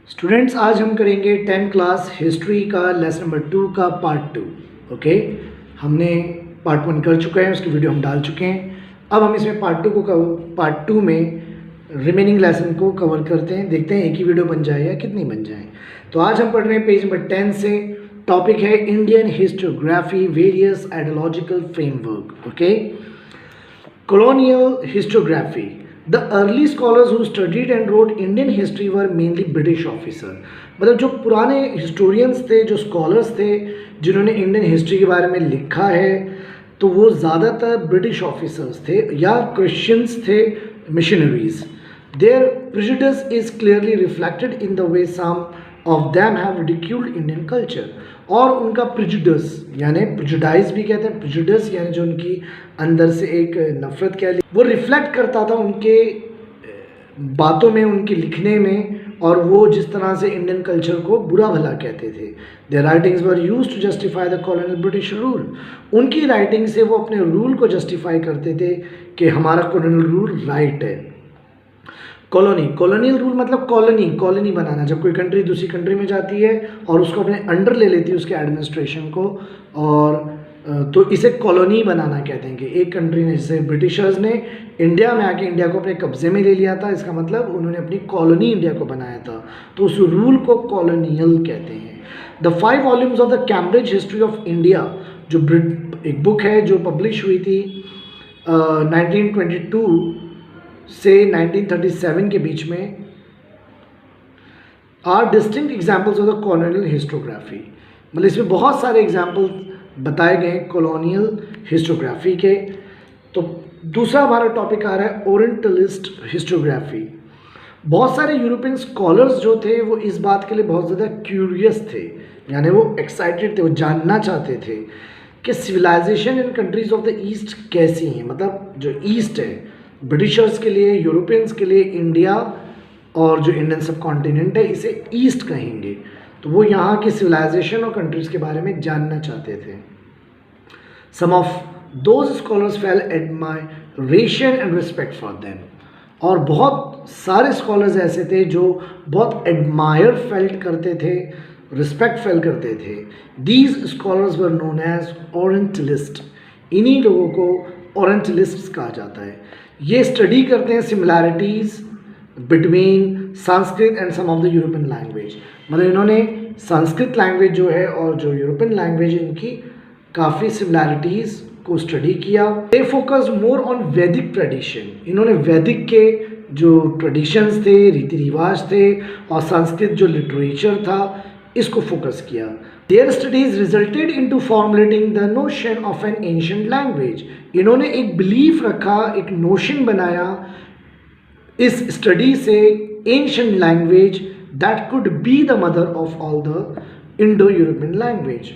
Students, आज हम करेंगे 10th क्लास हिस्ट्री का लेसन नंबर 2 का पार्ट 2। ओके, हमने पार्ट 1 कर चुका है, उसकी वीडियो हम डाल चुके हैं। अब हम इसमें पार्ट 2 में रिमेनिंग लेसन को कवर करते हैं। देखते हैं एक ही वीडियो बन जाए या कितनी बन जाए। तो आज हम पढ़ रहे हैं पेज नंबर 10 से। टॉपिक है Indian historiography, various ideological framework. Okay, colonial historiography. The early scholars who studied and wrote Indian history were mainly British officer. मतलब जो पुराने historians थे, जो scholars थे, जिन्होंने इंडियन हिस्ट्री के बारे में लिखा है, तो वो ज़्यादातर ब्रिटिश ऑफिसर्स थे या क्रिश्चियंस थे, missionaries. Their prejudice is clearly reflected in the way some of them have ridiculed Indian culture. और उनका प्रिजुडिस यानी प्रिजुडाइज भी कहते हैं, प्रिजुडिस यानी जो उनकी अंदर से एक नफरत कह ली, वो रिफ्लेक्ट करता था उनके बातों में, उनके लिखने में, और वो जिस तरह से इंडियन कल्चर को बुरा भला कहते थे। Their writings were used to justify the colonial British rule. उनकी राइटिंग से वो अपने रूल को जस्टिफाई करते थे कि हमारा कॉलोनियल रूल राइट है। कॉलोनियल रूल मतलब कॉलोनी बनाना। जब कोई कंट्री दूसरी कंट्री में जाती है और उसको अपने अंडर ले लेती है, उसके एडमिनिस्ट्रेशन को, और तो इसे कॉलोनी बनाना कहते हैं। कि एक कंट्री ने, जैसे ब्रिटिशर्स ने इंडिया में आके इंडिया को अपने कब्जे में ले लिया था, इसका मतलब उन्होंने अपनी कॉलोनी इंडिया को बनाया था, तो उस रूल को कॉलोनियल कहते हैं। The 5 volumes of the Cambridge history of India, जो एक बुक है जो पब्लिश हुई थी 1922 से 1937 के बीच में, are distinct examples of the colonial histography. मतलब इसमें बहुत सारे एग्जाम्पल बताए गए हैं कॉलोनियल हिस्टोग्राफी के। तो दूसरा हमारा टॉपिक आ रहा है ओरिएंटलिस्ट हिस्टोग्राफी। बहुत सारे यूरोपियन स्कॉलर्स जो थे वो इस बात के लिए बहुत ज़्यादा क्यूरियस थे, यानी वो एक्साइटेड थे, वो जानना चाहते थे कि civilisation in countries of the east कैसी हैं। मतलब जो ईस्ट है, ब्रिटिशर्स के लिए, यूरोपियंस के लिए इंडिया और जो इंडियन सब कॉन्टिनेंट है, इसे ईस्ट कहेंगे। तो वो यहाँ की सिविलाइजेशन और कंट्रीज के बारे में जानना चाहते थे। Some of those scholars felt admiration and respect for them. और बहुत सारे स्कॉलर्स ऐसे थे जो बहुत एडमायर फेल्ट करते थे, रिस्पेक्ट फेल करते थे। These scholars were known as orientalist. इन्हीं लोगों को ओरिएंटलिस्ट्स कहा जाता है। ये स्टडी करते हैं similarities between Sanskrit and some of the European language. मतलब इन्होंने संस्कृत लैंग्वेज जो है और जो यूरोपियन लैंग्वेज है, इनकी काफ़ी सिमिलैरिटीज़ को स्टडी किया। दे फोकस्ड मोर ऑन वैदिक ट्रेडिशन। इन्होंने वैदिक के जो ट्रेडिशंस थे, रीति रिवाज थे, और संस्कृत जो लिटरेचर था, इसको फोकस किया। Their studies resulted into formulating the notion of N ancient language. इन्होंने एक बिलीफ रखा, एक नोशन बनाया इस स्टडी से, ancient language that could be the mother of all the Indo European language.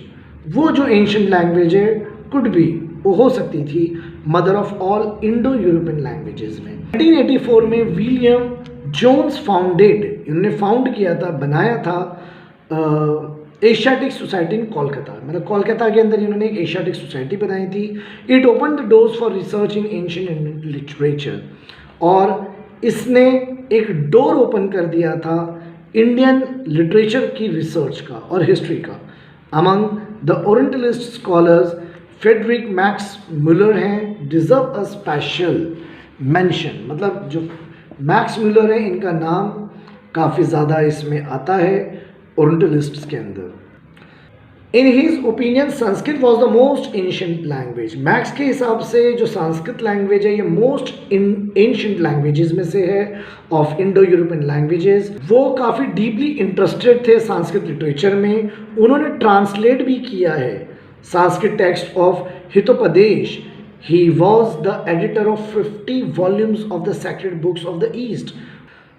वो जो एंशिएंट लैंग्वेज है, कुड बी, वो हो सकती थी mother of all Indo European languages में। 1984 में विलियम जोन्स फाउंडेड, इन्होंने फाउंड किया था, बनाया था एशियाटिक सोसाइटी इन कोलकाता। मतलब कोलकाता के अंदर इन्होंने एक एशियाटिक सोसाइटी बनाई थी। It open the doors for research in ancient Indian literature. और इसने एक डोर ओपन कर दिया था इंडियन लिटरेचर की रिसर्च का और हिस्ट्री का। Among the orientalist scholars Friedrich Max Muller हैं, डिजर्व अ स्पेशल मेंशन। मतलब जो मैक्स मुलर है, इनका नाम काफ़ी ज़्यादा इसमें आता है ओरिएंटलिस्ट्स के अंदर। In his opinion Sanskrit was the most ancient language. Max के हिसाब से जो संस्कृत लैंग्वेज है, ये मोस्ट एंशिएंट लैंग्वेजेस में से है ऑफ इंडो यूरोपियन लैंग्वेजेस। वो काफ़ी डीपली इंटरेस्टेड थे संस्कृत लिटरेचर में। उन्होंने ट्रांसलेट भी किया है Sanskrit text of Hitopadesha. He was the editor of 50 volumes of the sacred books of the east.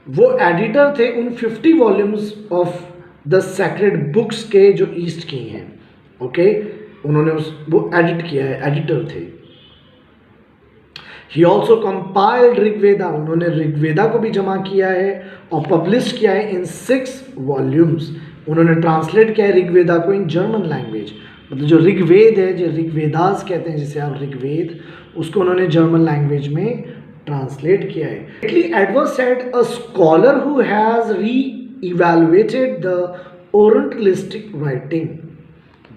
वो एडिटर थे उन 50 volumes of the sacred books के जो ईस्ट की हैं। ओके, उन्होंने वो एडिट किया है, एडिटर थे। He also compiled Rigveda. उन्होंने ऋग्वेदा को भी जमा किया है और पब्लिश किया है इन 6 वॉल्यूम्स। उन्होंने ट्रांसलेट किया है ऋग्वेदा को इन जर्मन लैंग्वेज। मतलब जो ऋग्वेद है, जो ऋग्वेदास कहते हैं जिसे आप ऋग्वेद, उसको उन्होंने जर्मन लैंग्वेज में ट्रांसलेट किया है। Edward Said a scholar who has re evaluated the orientalistic writing,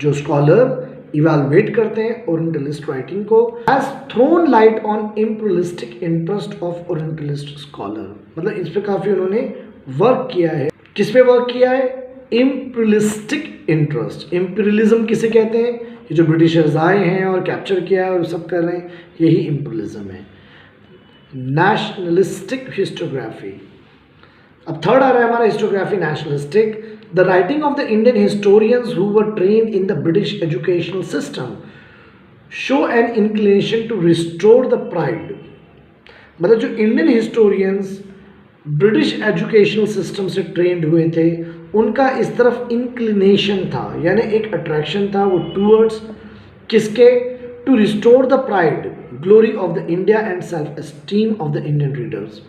जो स्कॉलर इवेलुएट करते हैं ओरिएंटलिस्ट राइटिंग को, has thrown light on imperialistic interest of orientalist scholar. मतलब इस पे काफ़ी उन्होंने वर्क किया है। किस पे वर्क किया है? Imperialistic interest. इम्पीरियलिज्म किसे कहते हैं? ये जो ब्रिटिशर्स आए हैं और कैप्चर किया है और सब कर रहे हैं, यही इम्पीरियलिज्म है। नेशनलिस्टिक हिस्टोग्राफी, अब थर्ड आ रहा है हमारा histography nationalistic. The writing of the Indian historians who were trained in the British educational system show an inclination to restore the pride. मतलब जो Indian historians British educational system से trained हुए थे, उनका इस तरफ इंक्लिनेशन था, यानी एक अट्रैक्शन था वो टूवर्ड्स किसके? To restore the pride, glory of the India and self esteem of the Indian readers.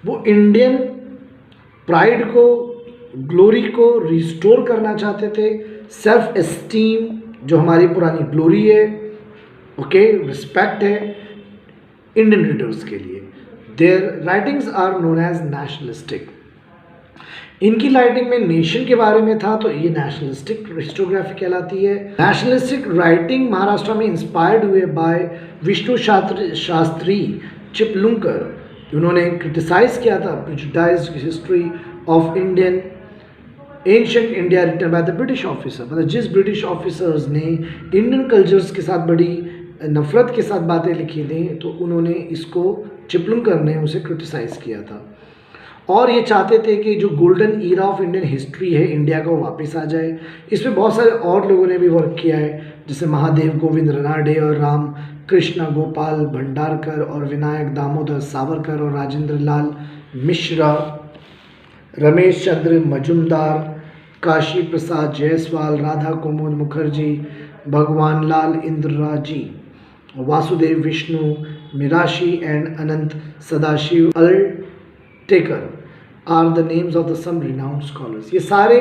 वो इंडियन प्राइड को, ग्लोरी को रिस्टोर करना चाहते थे। सेल्फ एस्टीम, जो हमारी पुरानी ग्लोरी है, ओके, रिस्पेक्ट है इंडियन रीडर्स के लिए। Their writings are known as nationalistic. इनकी राइटिंग में नेशन के बारे में था, तो ये नेशनलिस्टिक हिस्टोग्राफी कहलाती है। नेशनलिस्टिक राइटिंग महाराष्ट्र में इंस्पायर्ड हुए बाय विष्णु शास्त्री चिपलुंकर। उन्होंने क्रिटिसाइज किया था prejudiced history of Indian ancient India written by the British officer. मतलब जिस ब्रिटिश ऑफिसर्स ने इंडियन कल्चर्स के साथ बड़ी नफरत के साथ बातें लिखी थी, तो उन्होंने इसको, चिपलुंकर ने उसे क्रिटिसाइज किया था। और ये चाहते थे कि जो golden era of Indian history है इंडिया का, वो वापस आ जाए। इसमें बहुत सारे और लोगों ने भी वर्क किया है, जैसे महादेव गोविंद रनाडे और राम कृष्ण गोपाल भंडारकर और विनायक दामोदर सावरकर और राजेंद्र लाल Mishra, Ramesh Chandra Majumdar, Kashi Prasad Jaiswal, Radha Kumud Mookerji, Bhagwan Lal Indraji, Vasudev Vishnu Mirashi and Anant Sadashiv Altekar are the names of the some renowned scholars. ये सारे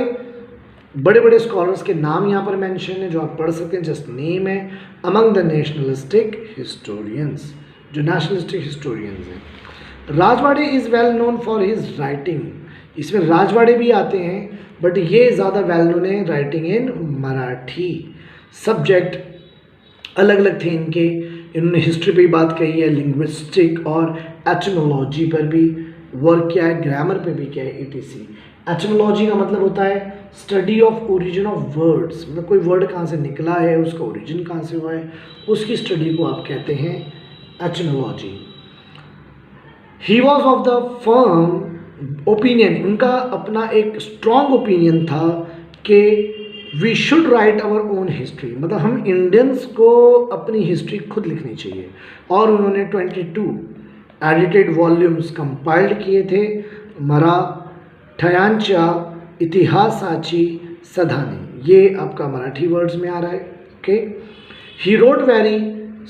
बड़े बड़े स्कॉलर्स के नाम यहाँ पर मेंशन है, जो आप पढ़ सकते हैं, जस्ट नेम है। अमंग द नेशनलिस्टिक हिस्टोरियंस, जो नेशनलिस्टिक हिस्टोरियंस हैं। Rajwade is well known for his writing. इसमें राजवाड़े भी आते हैं, बट ये ज़्यादा वेल नोन है राइटिंग इन मराठी। सब्जेक्ट अलग अलग थे इनके। इन्होंने हिस्ट्री पे भी बात कही है, लिंग्विस्टिक और एटमोलॉजी पर भी वर्क किया है, ग्रामर पे भी किया है, etc। एटमोलॉजी का मतलब होता है study of origin of words. मतलब कोई वर्ड कहाँ से निकला है, उसका ओरिजिन कहाँ से हुआ है, उसकी स्टडी को आप कहते हैं etymology. He was of the firm opinion, उनका अपना एक स्ट्रॉन्ग ओपिनियन था कि we should write our own history. मतलब हम इंडियंस को अपनी हिस्ट्री खुद लिखनी चाहिए। और उन्होंने 22 एडिटेड वॉल्यूम्स कंपाइल्ड किए थे। मराठयांच्या इतिहासाची सधाने, ये आपका मराठी वर्ड्स में आ रहा है, okay. He wrote very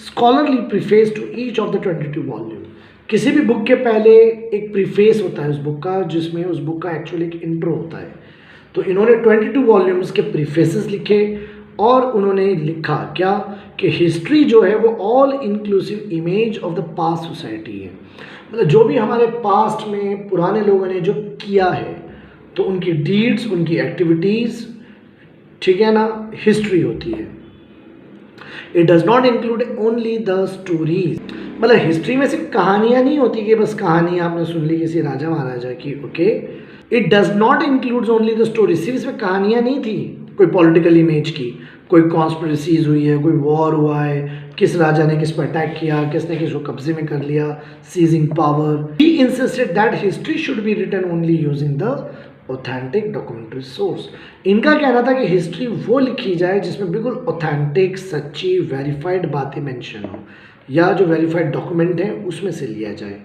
scholarly preface to each of the 22 volume. किसी भी बुक के पहले एक प्रीफेस होता है उस बुक का, जिसमें उस बुक का एक्चुअली एक इंट्रो होता है। तो इन्होंने 22 वॉल्यूम्स के प्रीफेसेस लिखे और उन्होंने लिखा क्या कि हिस्ट्री जो है वो all inclusive image of the past society है। मतलब जो भी हमारे पास्ट में पुराने लोगों ने जो किया है, तो उनकी डीड्स, उनकी एक्टिविटीज़, ठीक है ना, हिस्ट्री होती है। It does not include only the stories. मतलब हिस्ट्री में सिर्फ कहानियाँ नहीं होती कि बस कहानी आपने सुन ली किसी राजा महाराजा की, okay. It does not include only the story. सिर्फ इसमें कहानियाँ नहीं थी कोई पॉलिटिकल इमेज की, कोई कॉन्स्पिरेसीज हुई है, कोई वॉर हुआ है, किस राजा ने किस पर अटैक किया, किसने किसको कब्जे में कर लिया, seizing power. He insisted that history should be written only using the authentic documentary source. इनका कहना था कि हिस्ट्री वो लिखी जाए जिसमें बिल्कुल ऑथेंटिक, सच्ची, वेरीफाइड बातें मेंशन हो, या जो वेरीफाइड डॉक्यूमेंट है उसमें से लिया जाए।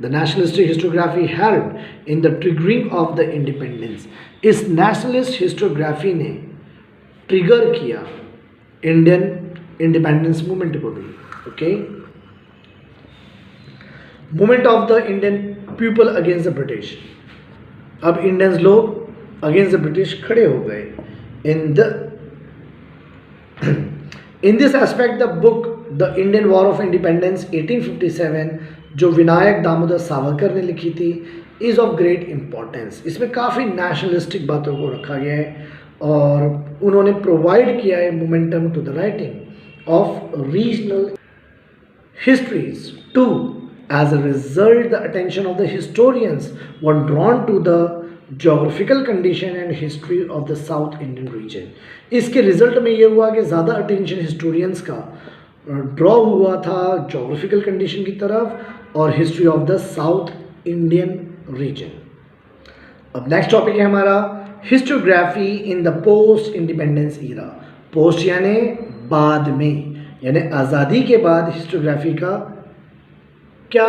The nationalistic historiography help in the triggering of the independence. इस नेशनलिस्ट हिस्टोग्राफी ने ट्रिगर किया इंडियन इंडिपेंडेंस मूवमेंट को भी, okay. Movement of the Indian people against the British. अब इंडियंस लोग अगेंस्ट द ब्रिटिश खड़े हो गए। In this aspect the book the Indian war of independence 1857, जो विनायक दामोदर सावरकर ने लिखी थी, इज़ ऑफ ग्रेट इम्पोर्टेंस। इसमें काफ़ी नेशनलिस्टिक बातों को रखा गया है और उन्होंने प्रोवाइड किया है momentum to the writing of regional histories too. As a result, the attention of the historians were drawn to the geographical condition and history of the South Indian region. इसके रिजल्ट में ये हुआ कि ज़्यादा attention historians का draw हुआ था geographical condition की तरफ और history of the south Indian region. अब नेक्स्ट टॉपिक है हमारा histography in the post independence era. Post यानी बाद में, यानी आज़ादी के बाद हिस्टोग्राफी का क्या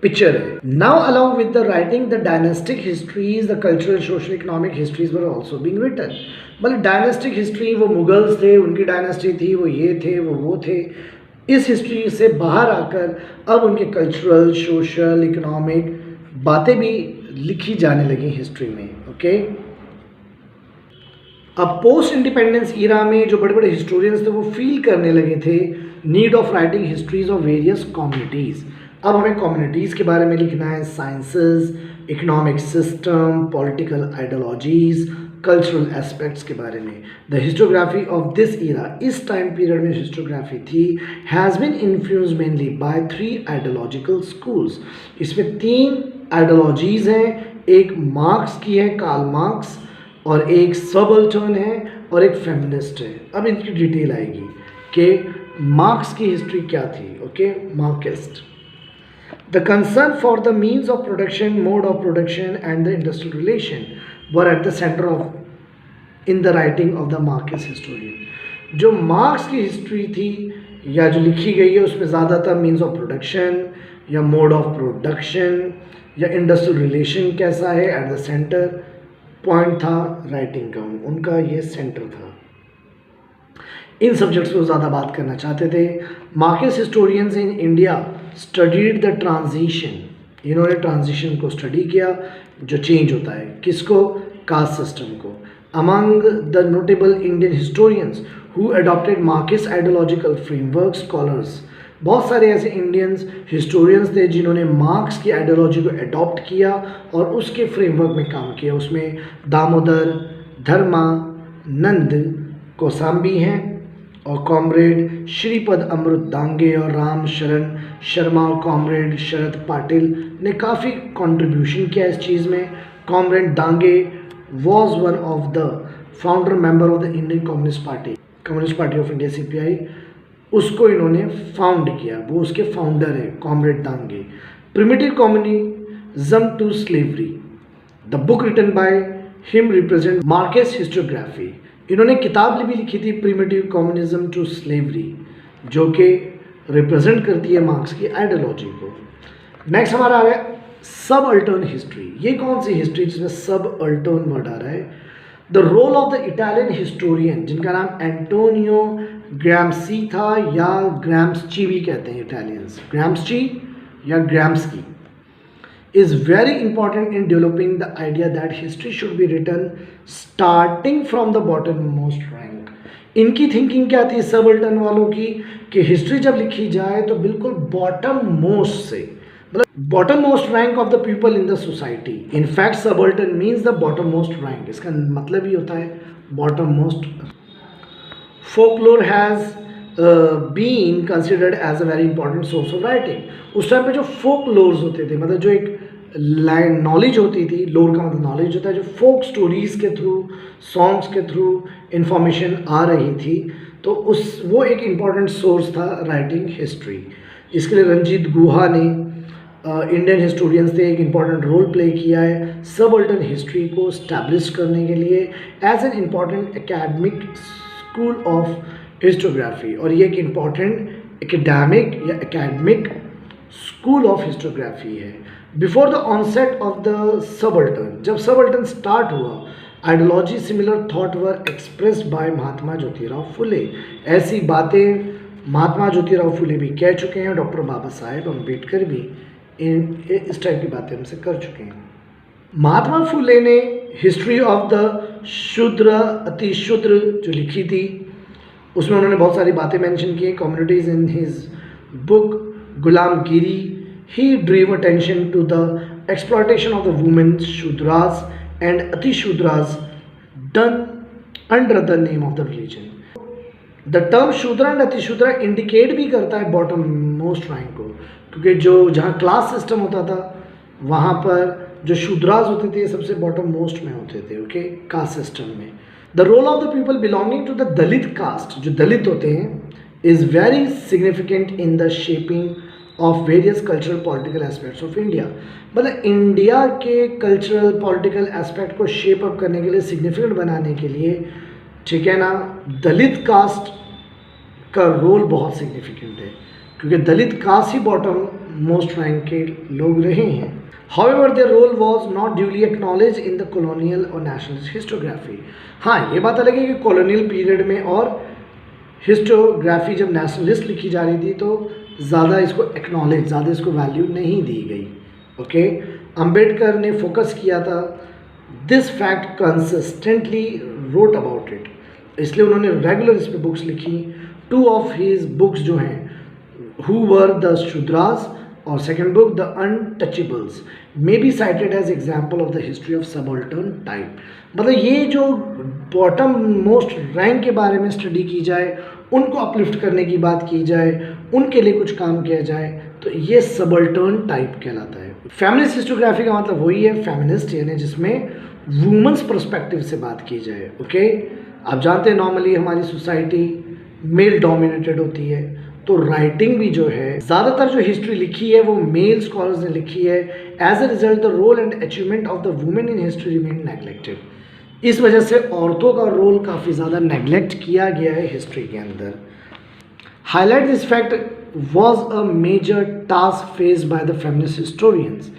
पिक्चर है। Now along with the writing the dynastic histories the cultural social economic histories were also being written. मतलब डायनेस्टिक हिस्ट्री, वो मुगल्स थे, उनकी डायनेस्टी थी, वो ये थे, वो थे। इस हिस्ट्री से बाहर आकर अब उनके कल्चरल सोशल इकोनॉमिक बातें भी लिखी जाने लगी हिस्ट्री में। ओके, अब पोस्ट इंडिपेंडेंस ईरा में जो बड़े बड़े हिस्टोरियंस थे वो फील करने लगे थे need of writing histories of various communities. अब हमें कम्युनिटीज़ के बारे में लिखना है, sciences, economic system, political ideologies, cultural aspects के बारे में। The histography of this era, इस टाइम पीरियड में हिस्टोग्राफी थी, has been influenced mainly by 3 ideological schools. इसमें 3 आइडियोलॉजीज़ हैं, एक मार्क्स की है, कार्ल मार्क्स, और एक सबल्टर्न है और एक फेमिनिस्ट है। अब इनकी डिटेल आएगी कि मार्क्स की हिस्ट्री क्या थी। Okay, Marxist. The concern for the means of production, mode of production and the industrial relation were at the centre of in the writing of the Marxist historian. जो marks की history थी या जो लिखी गई है उसमें ज़्यादातर मीन्स ऑफ प्रोडक्शन या मोड ऑफ प्रोडक्शन या इंडस्ट्रियल रिलेशन कैसा है एट द सेंटर पॉइंट था राइटिंग का, उनका ये सेंटर था। इन सब्जेक्ट्स पर ज़्यादा बात करना चाहते थे। Marxist historians in India studied the transition, इन्होंने ट्रांजिशन को स्टडी किया, जो चेंज होता है किसको, कास्ट सिस्टम को। Among the notable Indian historians who adopted Marxist ideological framework scholars, बहुत सारे ऐसे इंडियंस हिस्टोरियंस थे जिन्होंने मार्क्स की आइडियोलॉजी को अडॉप्ट किया और उसके फ्रेमवर्क में काम किया। उसमें दामोदर, धर्मानंद कौसाम्बी हैं और कॉमरेड श्रीपद अमृत दांगे और राम शरण शर्मा और कॉमरेड शरद पाटिल ने काफ़ी कंट्रीब्यूशन किया इस चीज़ में। Comrade Dange was one of the founder member of the Indian Communist Party of India CPI, उसको इन्होंने फाउंड किया, वो उसके फाउंडर है comrade Dange. Primitive communism to slavery, the book written by him represent Marxist histography. इन्होंने किताब भी लिखी थी प्रिमिटिव कम्युनिज्म टू स्लेवरी, जो कि रिप्रेजेंट करती है मार्क्स की आइडियोलॉजी को। नेक्स्ट हमारा आ रहा है सब अल्टर्न हिस्ट्री। ये कौन सी हिस्ट्री जिसमें सब अल्टर्न वर्ड आ रहा है। The role of the Italian historian, जिनका नाम एंटोनियो ग्राम्सी था या ग्राम्सची भी कहते हैं इटालियंस, ग्राम्सची या ग्राम्सकी, is very important in developing the idea that history should be written starting from the bottommost rank. इनकी थिंकिंग क्या थी सबल्टन वालों की कि हिस्ट्री जब लिखी जाए तो बिल्कुल बॉटम मोस्ट से, मतलब bottom most rank of the people in the society. In fact subaltern means the bottom most rank, इसका मतलब ही होता है bottom most. Folklore has been considered as a very important source of writing. उस time पे जो फोक लोर्स होते थे, मतलब जो एक लाइन नॉलेज होती थी, लोर का मतलब नॉलेज होता है, जो फोक स्टोरीज़ के थ्रू, सॉन्ग्स के थ्रू इंफॉर्मेशन आ रही थी, तो वो एक इम्पॉर्टेंट सोर्स था राइटिंग हिस्ट्री। इसके लिए रंजीत गुहा ने इंडियन हिस्टोरियंस ने एक इम्पॉर्टेंट रोल प्ले किया है सबअल्टर्न हिस्ट्री को स्टैब्लिश करने के लिए as an important academic school of historiography. और ये एक इम्पॉर्टेंट एकेडमिक या एकेडमिक स्कूल ऑफ हिस्टोग्राफी है। Before the onset of the subaltern, जब सबअल्टर्न स्टार्ट हुआ, ideology similar thought were expressed by Mahatma Jyotirao Phule. ऐसी बातें महात्मा ज्योतिराव फुले भी कह चुके हैं, डॉक्टर बाबा साहेब अम्बेडकर भी इस टाइप की बातें हमसे कर चुके हैं। महात्मा फुले ने हिस्ट्री ऑफ द शूद्र अति शूद्र जो लिखी थी, उसमें उन्होंने बहुत सारी बातें मेंशन की हैं। Communities in his book Gulamgiri he drew attention to the exploitation of the women, Shudras and Atishudras done under the name of the religion. The term Shudra and Atishudra indicate भी करता है बॉटम मोस्ट रैंक को, क्योंकि जो जहाँ class system होता था वहाँ पर जो शूद्राज होते थे ये सबसे बॉटम मोस्ट में होते थे, ओके, कास्ट सिस्टम में. The role of the people belonging to the Dalit caste, जो दलित होते हैं, is very significant in the shaping of various cultural political aspects of India. मतलब इंडिया के कल्चरल पॉलिटिकल एस्पेक्ट को शेप अप करने के लिए, सिग्निफिकेंट बनाने के लिए, ठीक है ना, दलित कास्ट का रोल बहुत सिग्निफिकेंट है, क्योंकि दलित कास्ट ही बॉटम मोस्ट रैंक के लोग रहे हैं. However, their role was not duly acknowledged in the colonial और nationalist historiography. हाँ, ये बात अलग है कि कॉलोनियल पीरियड में और हिस्टोग्राफी जब नेशनलिस्ट लिखी जा रही थी तो ज़्यादा इसको एक्नॉलेज, ज़्यादा इसको वैल्यू नहीं दी गई. ओके, अम्बेडकर ने फोकस किया था, this fact consistently wrote about it, इसलिए उन्होंने रेगुलर इस पर बुक्स लिखी. टू ऑफ हिज बुक्स जो हैं, हु वर द शूद्रास और second book the untouchables, may be cited as example of the history of subaltern type. मतलब ये जो बॉटम मोस्ट रैंक के बारे में स्टडी की जाए, उनको अपलिफ्ट करने की बात की जाए, उनके लिए कुछ काम किया जाए, तो ये सबॉल्टर्न टाइप कहलाता है. फेमिनिस्ट हिस्टोग्राफी का मतलब वही है, फेमिनिस्ट यानी जिसमें वुमेन्स पर्सपेक्टिव से बात की जाए. ओके, आप जानते हैं नॉर्मली हमारी सोसाइटी मेल डोमिनेटेड होती है, तो राइटिंग भी जो है, ज़्यादातर जो हिस्ट्री लिखी है वो मेल स्कॉलर्स ने लिखी है. As a result the role and achievement of the women in history remain neglected. इस वजह से औरतों का रोल काफ़ी ज़्यादा नेग्लेक्ट किया गया है हिस्ट्री के अंदर. Highlight this fact was a major task faced by the feminist historians.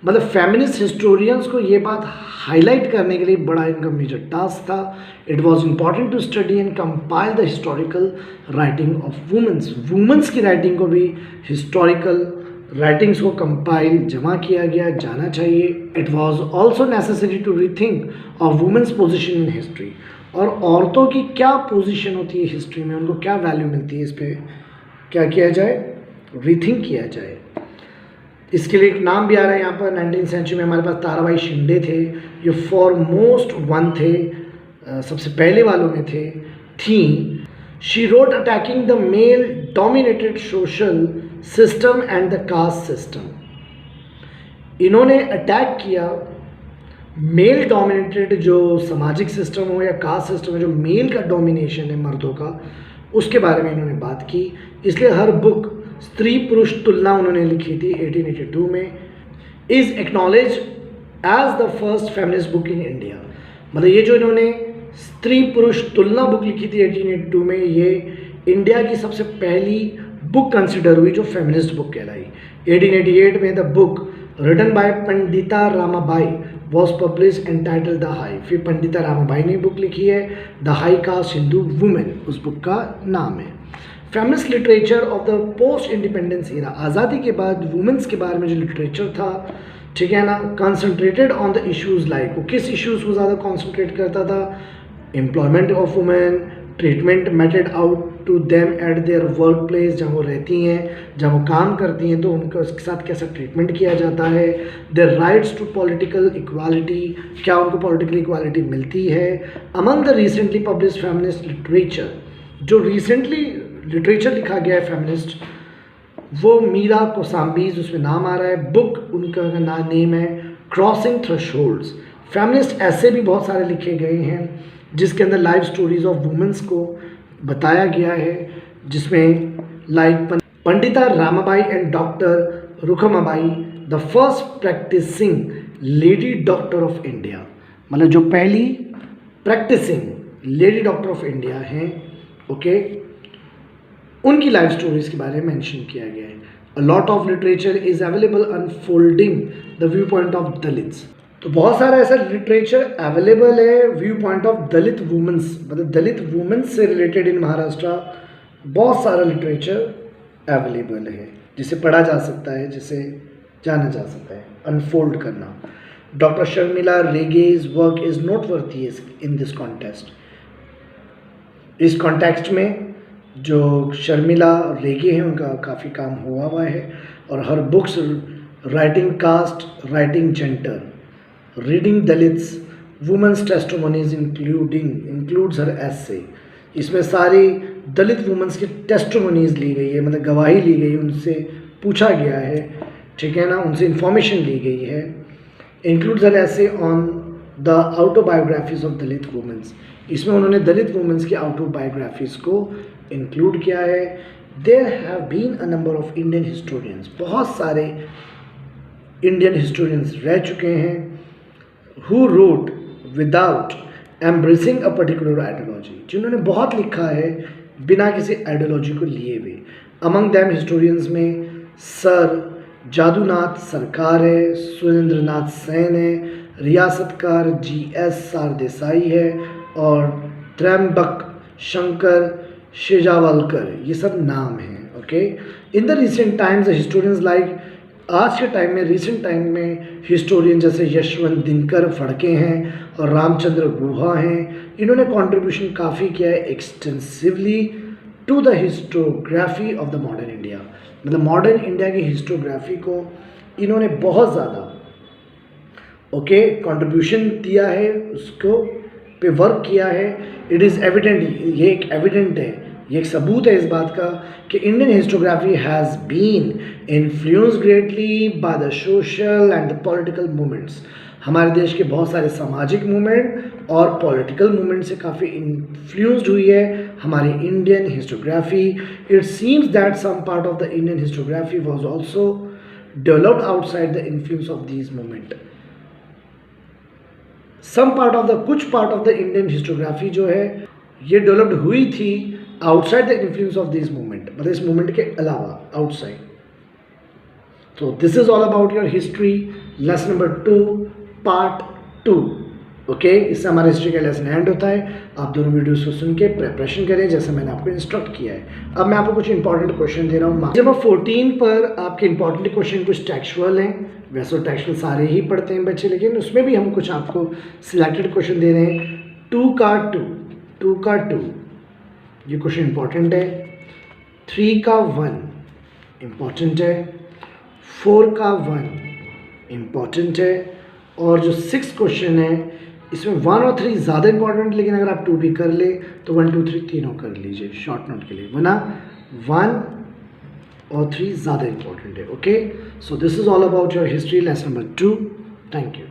मतलब फेमिनिस्ट हिस्टोरियंस को ये बात हाईलाइट करने के लिए बड़ा इनका मेजर टास्क था. It was important to study and compile the historical writing of womens. Womens की राइटिंग को भी, हिस्टोरिकल राइटिंग्स को कंपाइल, जमा किया गया जाना चाहिए. It was also necessary to rethink of womens position in history. और औरतों की क्या पोजिशन होती है हिस्ट्री में, उनको क्या वैल्यू मिलती है, इस पर क्या किया जाए, रीथिंक किया जाए. इसके लिए एक नाम भी आ रहा है यहाँ पर. 19th सेंचुरी में हमारे पास ताराबाई शिंदे थे, ये फॉरमोस्ट वन थे, सबसे पहले वालों में थे, थी. She wrote attacking the male dominated social system and the caste system. इन्होंने अटैक किया मेल डोमिनेटेड जो सामाजिक सिस्टम हो या कास्ट सिस्टम हो, जो मेल का डोमिनेशन है मर्दों का, उसके बारे में इन्होंने बात की. इसलिए हर बुक स्त्री पुरुष तुलना उन्होंने लिखी थी 1882 में. Is acknowledge as the first feminist book in India. मतलब ये जो इन्होंने स्त्री पुरुष तुलना बुक लिखी थी 1882 में, ये इंडिया की सबसे पहली बुक कंसिडर हुई जो फेमिनिस्ट बुक कहलाई. 1888 में the book written by Pandita Ramabai was publish entitle the high. फिर पंडिता रामाबाई ने बुक लिखी है the high caste Hindu women, उस बुक का नाम है. Feminist literature of the post independence era, आज़ादी के बाद वुमेन्स के बारे में जो लिटरेचर था, ठीक है ना, concentrated on the issues like, वो किस इश्यूज़ को ज़्यादा कंसंट्रेट करता था, employment of women, treatment meted out to them at their work place, जहाँ वो रहती हैं, जहाँ वो काम करती हैं, तो उनका उसके साथ कैसा ट्रीटमेंट किया जाता है. Their rights to political equality, क्या उनको पॉलिटिकल इक्वालिटी मिलती है. Among the recently publish feminist literature, जो रिसेंटली लिटरेचर लिखा गया है फेमिनिस्ट, वो मीरा कोसाम्बीज उसमें नाम आ रहा है. बुक उनका नेम है क्रॉसिंग थ्रेशोल्ड्स. फेमिनिस्ट ऐसे भी बहुत सारे लिखे गए हैं जिसके अंदर लाइफ स्टोरीज ऑफ वुमेन्स को बताया गया है, जिसमें like Pandita Ramabai and doctor Rukhmabai, the first practising lady doctor of India. मतलब जो पहली practising lady doctor of India हैं, ओके, उनकी लाइफ स्टोरीज के बारे में मेंशन किया गया है. A lot of literature is available unfolding the view point of Dalits. तो बहुत सारा ऐसा लिटरेचर अवेलेबल है view point of Dalit womens, मतलब दलित वुमेन्स से रिलेटेड इन महाराष्ट्र बहुत सारा लिटरेचर अवेलेबल है जिसे पढ़ा जा सकता है, जिसे जाना जा सकता है. अनफोल्ड करना. Doctor Sharmila Rege's work is noteworthy in this context. इस कॉन्टेक्स्ट में जो शर्मिला रेगे हैं उनका काफ़ी काम हुआ है और her books writing caste, writing gender, reading Dalits, women's testimonies includes her essay. इसमें सारी दलित वुमेन्स की टेस्टिमोनीज ली गई है, मतलब गवाही ली गई, उनसे पूछा गया है, ठीक है ना, उनसे इंफॉर्मेशन ली गई है। Includes her essay on the autobiographies of Dalit womens, इसमें उन्होंने दलित वुमेन्स की ऑटोबायोग्राफीज को इंक्लूड किया है। There have been a number of Indian historians, बहुत सारे इंडियन हिस्टोरियंस रह चुके हैं, who wrote without embracing a particular ideology, जिन्होंने बहुत लिखा है बिना किसी आइडियोलॉजी को लिए हुए। अमंग दैम हिस्टोरियंस में सर जादूनाथ सरकार है, सुरेंद्र नाथ सेन है, रियासतकार GS सारदेसाई है और त्रयंबक शंकर शेजावलकर, ये सब नाम हैं। Okay, in the recent times historians like, आज के टाइम में, रिसेंट टाइम में हिस्टोरियन जैसे यशवंत दिनकर फड़के हैं और रामचंद्र गुहा हैं, इन्होंने कंट्रीब्यूशन काफ़ी किया है extensively to the histography of the modern India, मतलब मॉडर्न इंडिया की हिस्टोग्राफी को इन्होंने बहुत ज़्यादा कंट्रीब्यूशन दिया है, उसको पे वर्क किया है। इट इज़ एविडेंट, ये एक एविडेंट है, ये एक सबूत है इस बात का कि Indian histography has been influenced greatly by the social and the political movements. हमारे देश के बहुत सारे सामाजिक मूवमेंट और पॉलिटिकल मूवमेंट से काफ़ी इन्फ्लुएंस्ड हुई है हमारी Indian historiography. It seems that some part of the Indian historiography was also developed outside the influence of these movement. कुछ part of the Indian historiography जो है ये डेवलप्ड हुई थी outside the influence of this movement, मतलब इस movement के अलावा आउटसाइड। तो this is all about your history lesson number 2 part 2। Okay, इससे हमारा हिस्ट्री का लेसन एंड होता है। आप दोनों वीडियोस को सुन के प्रिपरेशन करें जैसे मैंने आपको इंस्ट्रक्ट किया है। अब मैं आपको कुछ इंपॉर्टेंट क्वेश्चन दे रहा हूँ। नंबर 14 पर आपके इंपॉर्टेंट क्वेश्चन कुछ टेक्सचुअल हैं, वैसे तो टेक्सचुअल सारे ही पढ़ते हैं बच्चे, लेकिन उसमें भी हम कुछ आपको सिलेक्टेड क्वेश्चन दे रहे हैं। 2 का 2 ये क्वेश्चन इंपॉर्टेंट है। 3 का 1 इंपॉर्टेंट है। 4 का 1 इंपॉर्टेंट है। और जो 6 क्वेश्चन है इसमें 1 और 3 ज़्यादा इंपॉर्टेंट, लेकिन अगर आप 2 भी कर ले तो 1 2 3 तीनों कर लीजिए शॉर्ट नोट के लिए, वरना 1 और 3 ज़्यादा इंपॉर्टेंट है। Okay, so this is all about your history lesson number 2। Thank you.